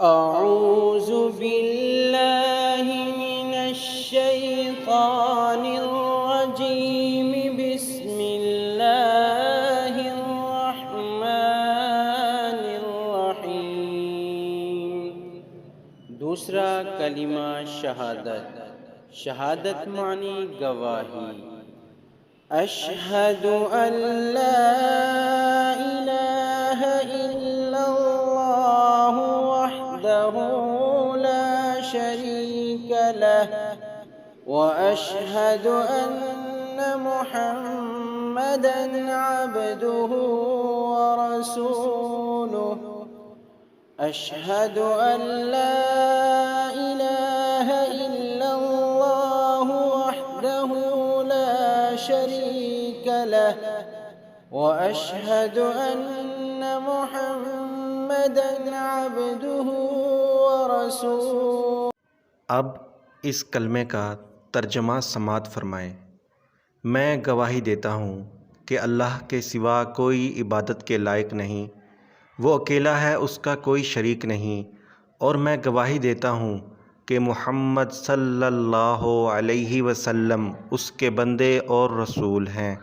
أعوذ بالله من الشيطان الرجيم بسم الله الرحمن الرحیم۔ دوسرا کلمہ شہادت معنی گواہی۔ اشہد ان لا الہ الا اللہ وحدہ لا شریک لہ واشہد ان محمدا عبدہ ورسولہ۔ اشہد ان لا الہ الا اللہ وحدہ لا شریک لہ واشہد ان محمدا عبدہ ورسولہ۔ اب اس کلمے کا ترجمہ سماعت فرمائیں۔ میں گواہی دیتا ہوں کہ اللہ کے سوا کوئی عبادت کے لائق نہیں، وہ اکیلا ہے، اس کا کوئی شریک نہیں، اور میں گواہی دیتا ہوں کہ محمد صلی اللہ علیہ وسلم اس کے بندے اور رسول ہیں۔